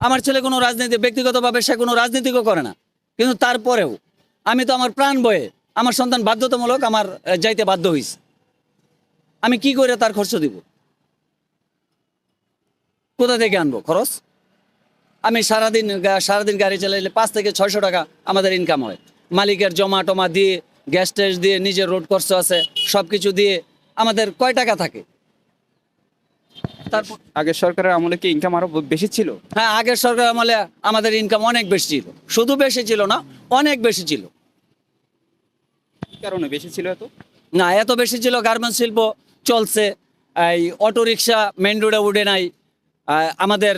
আমার ছেলে কোনো রাজনীতি ব্যক্তিগতভাবে সে কোনো রাজনীতিও করে না, কিন্তু তারপরেও আমি তো আমার প্রাণ বয়ে আমার সন্তান বাধ্যতামূলক আমার যাইতে বাধ্য হইছে। আমি কি করে তার খরচ দিব? কোথা থেকে আনবো খরচ? আমি সারাদিন গাড়ি চালাইলে 5 থেকে 600 টাকা আমাদের ইনকাম হয়। মালিকের জমা টমা দিয়ে, গ্যাস ট্যাস দিয়ে, নিজের রোড খরচ আছে, সব কিছু দিয়ে আমাদের কয় টাকা থাকে? তারপর আগের সরকারের আমলে কি ইনকাম আরো বেশি ছিল? হ্যাঁ, আগের সরকার আমলে আমাদের ইনকাম অনেক বেশি ছিল, শুধু বেশি ছিল না, অনেক বেশি ছিল। কি কারণে বেশি ছিল এত? না, এত বেশি ছিল, গার্মেন্টস শিল্প চলছে, এই অটো রিক্সা মেন রোডে উঠে নাই, আমাদের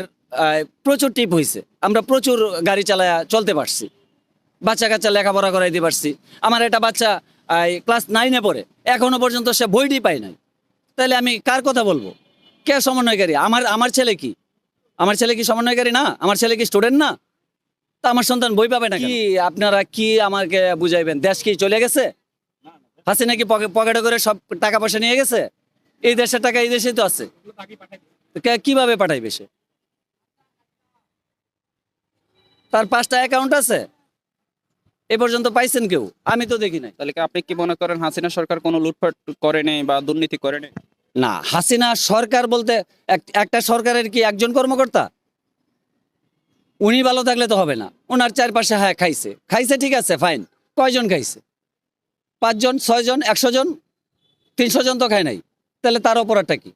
প্রচুর টিপ হয়েছে, আমরা প্রচুর গাড়ি চালায়া চলতে পারছি, বাচ্চা কাচ্চা লেখাপড়া করাইতে পারছি। আমার একটা বাচ্চা ক্লাস 9-এ পড়ে, এখনো পর্যন্ত সে বইটি পায় নাই। তাহলে আমি কার কথা বলবো? কে সমন্বয়কারী? আমার ছেলে কি? আমার ছেলে কি সমন্বয়কারী না? আমার ছেলে কি স্টুডেন্ট না? তা আমার সন্তান বই পাবে না? কি আপনারা কি আমাকে বুঝাইবেন? দেশ কি চলে গেছে? হাসিনা কি পকেটে করে সব টাকা পয়সা নিয়ে গেছে? এই দেশের টাকা এই দেশেই তো আছে। কিভাবে পাঠাইবে সে? তার 5টা অ্যাকাউন্ট আছে, এ পর্যন্ত পাইছেন কেউ? আমি তো দেখি নাই। তাহলে কি আপনি কি মনে করেন হাসিনা সরকার কোনো লুটপাট করে নেই বা দুর্নীতি করে নেই? না, হাসিনা সরকার বলতে একটা সরকারের কি একজন কর্মকর্তা? উনি ভালো থাকলে তো হবে না। ওনার চারপাশে হ্যাঁ খাইছে খাইছে, ঠিক আছে, ফাইন। কয়জন খাইছে? 5 জন, 6 জন, 100 জন, 300 জন তো খায় নাই। তাহলে তার অপরাধটা কি?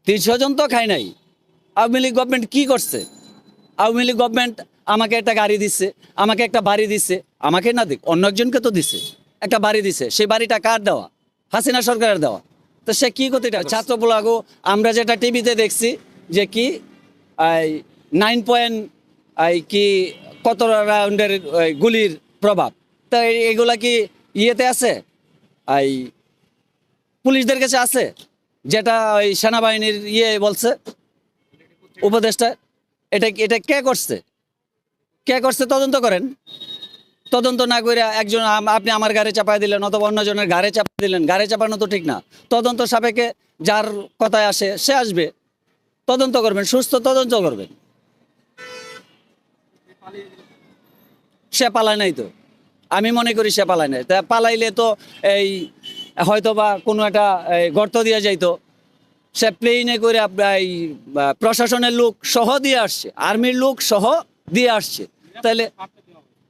300 জন তো খায় নাই। আওয়ামী লীগ গভর্নমেন্ট কি করছে? আওয়ামী লীগ গভর্নমেন্ট আমাকে একটা গাড়ি দিচ্ছে, আমাকে একটা বাড়ি দিচ্ছে, আমাকে না দিক অন্য একজনকে তো দিছে, একটা বাড়ি দিছে। সেই বাড়িটা কার দেওয়া? হাসিনা সরকারের দেওয়া। তো সে কি ক্ষতিটা? ছাত্র বলাগো আমরা যেটা টিভিতে দেখছি যে কি 9 পয়েন্ট কি কত রাউন্ডের গুলির প্রভাব, তা এগুলা কি ইয়েতে আছে? এই পুলিশদের কাছে আছে? যেটা ওই সেনাবাহিনীর বলছে উপদেষ্টা, এটা এটা কে করছে? কে করছে তদন্ত করেন। তদন্ত না করে একজন আপনি আমার গাড়ি চাপাই দিলেন অথবা অন্যজনের গাড়ি চাপাই দিলেন, গাড়ি চাপানো তো ঠিক না। তদন্ত সাপেক্ষে যার কথায় আসে সে আসবে, তদন্ত করবেন, সুস্থ তদন্ত করবেন। সে পালায় নাই তো, আমি মনে করি সে পালায় নাই। তা পালাইলে তো এই হয়তো বা কোনো একটা গর্ত দিয়ে যাইতো। সে প্লেনে করে এই প্রশাসনের লোক সহ দিয়ে আসছে, আর্মির লোক সহ দিয়ে আসছে। তাহলে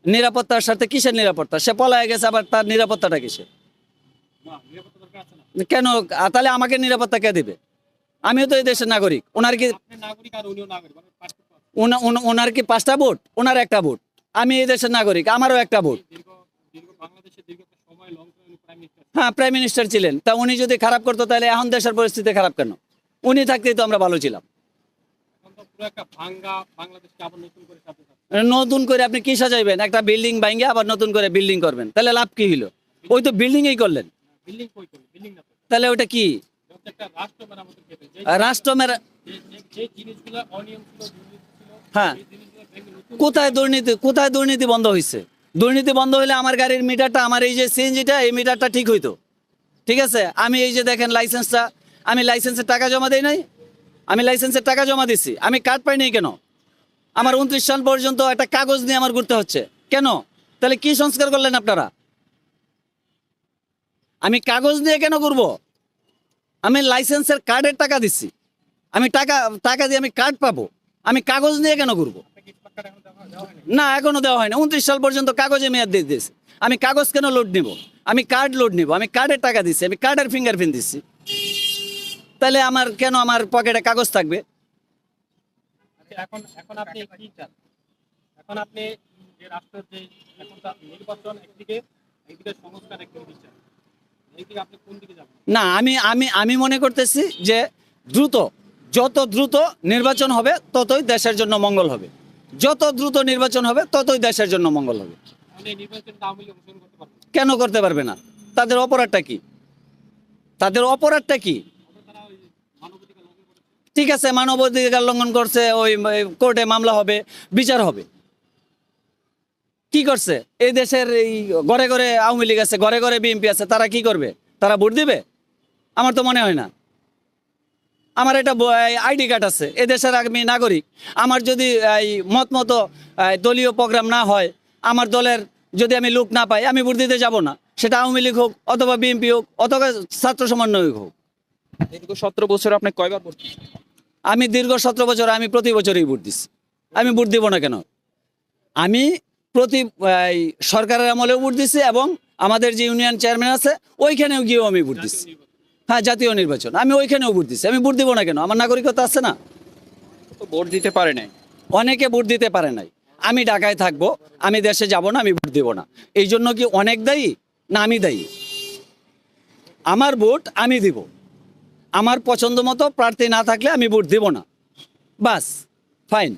নিরাপত্তার সাথে কিসের নিরাপত্তা? সে পলায় গেছে, আবার তার নিরাপত্তাটা কিসের? কেন? তাহলে আমাকে নিরাপত্তা কে দিবে? আমিও তো এই দেশের নাগরিক। ওনার কি ওনার কি 5টা ভোট? ওনার একটা ভোট। আমি এই দেশের নাগরিক, আমারও একটা ভোট। হ্যাঁ, প্রাইম মিনিস্টার ছিলেন। তা উনি যদি খারাপ করতো তাহলে এখন দেশের পরিস্থিতি খারাপ কেন? উনি থাকতেই তো আমরা ভালো ছিলাম। নতুন করে আপনি কি সাজাইবেন? একটা বিল্ডিং ভাঙে আবার নতুন করে বিল্ডিং করবেন, তাহলে লাভ কি হইলো? ওই তো বিল্ডিংই করলেন, তাহলে ওটা কি? রাষ্ট্র মেরা। হ্যাঁ, কোথায় দুর্নীতি বন্ধ হয়েছে? দুর্নীতি বন্ধ হলে আমার গাড়ির মিটারটা, আমার এই যে সিএনজিটা, এই মিটারটা ঠিক হইতো। ঠিক আছে, আমি এই যে দেখেন লাইসেন্সটা, আমি লাইসেন্সের টাকা জমা দেই নাই, আমি লাইসেন্সের টাকা জমা দিছি, আমি কার্ড পাই নাই কেন? আমার 29 সাল পর্যন্ত একটা কাগজ নিয়ে আমার ঘুরতে হচ্ছে কেন? তাহলে কি সংস্কার করলেন আপনারা? আমি কাগজ নিয়ে কেন ঘুরবো? আমি লাইসেন্সের কার্ডের টাকা দিচ্ছি, আমি টাকা দিয়ে আমি কার্ড পাবো, আমি কাগজ নিয়ে কেন ঘুরবো? না, এখনো দেওয়া হয় না। 29 সাল পর্যন্ত কাগজে মেয়াদ দিয়ে দিয়েছে। আমি কাগজ কেন লোড নিব? আমি কার্ড লোড নিব, আমি কার্ডের টাকা দিচ্ছি, আমি কার্ডের ফিঙ্গারপ্রিন্ট দিচ্ছি। তাহলে আমার কেন আমার পকেটে কাগজ থাকবে? এখন এখন আপনি কি চান? এখন আপনি যে রাষ্ট্রের যে এখন তো নির্বাচন একদিকে, একদিকে সংস্কার একদিকে বিচার, এইদিকে আপনি কোন দিকে যাবেন? না, আমি মনে করতেছি যে যত দ্রুত নির্বাচন হবে ততই দেশের জন্য মঙ্গল হবে। যত দ্রুত নির্বাচন হবে ততই দেশের জন্য মঙ্গল হবে। মানে এই নির্বাচনটা আওয়ামী লীগ অংশগ্রহণ করতে পারবে না? কেন করতে পারবে না? তাদের অপরাধটা কি? তাদের অপরাধটা কি? তারা ওই মানবাধিকার লঙ্ঘন করেছে। ঠিক আছে, মানবাধিকার লঙ্ঘন করছে, ওই কোর্টে মামলা হবে, বিচার হবে। কি করছে? এই দেশের এই ঘরে ঘরে আওয়ামী লীগ আছে, ঘরে ঘরে বিএনপি আছে, তারা কি করবে? তারা ভোট দিবে? আমার তো মনে হয় না। আমার একটা আইডি কার্ড আছে, এ দেশের আমি নাগরিক। আমার যদি এই মতো দলীয় প্রোগ্রাম না হয়, আমার দলের যদি আমি লোক না পাই, আমি ভোট দিতে যাব না। সেটা আওয়ামী লীগ হোক, অথবা বিএনপি হোক, অথবা ছাত্র সমন্বয়ক হোক। দীর্ঘ 17 বছর আপনি কয়বার ভোট দিয়েছেন? আমি দীর্ঘ 17 বছর আমি প্রতি বছরই ভোট দিচ্ছি। আমি ভোট দিব না কেন? আমি প্রতি এই সরকারের আমলেও ভোট দিচ্ছি, এবং আমাদের যে ইউনিয়ন চেয়ারম্যান আছে ওইখানেও গিয়েও আমি ভোট দিচ্ছি। হ্যাঁ, জাতীয় নির্বাচন আমি ওইখানেও ভোট দিচ্ছি। আমি ভোট দিব না কেন? আমার নাগরিকতা আছে না। তো ভোট দিতে পারে নাই। অনেকে ভোট দিতে পারে নাই। আমি ঢাকায় থাকবো, আমি দেশে যাব না, আমি ভোট দিব না। এই জন্য কি অনেক দায়ী না আমি দায়ী? আমার ভোট আমি দিব। আমার পছন্দ মতো প্রার্থী না থাকলে আমি ভোট দিব না। বাস, ফাইন।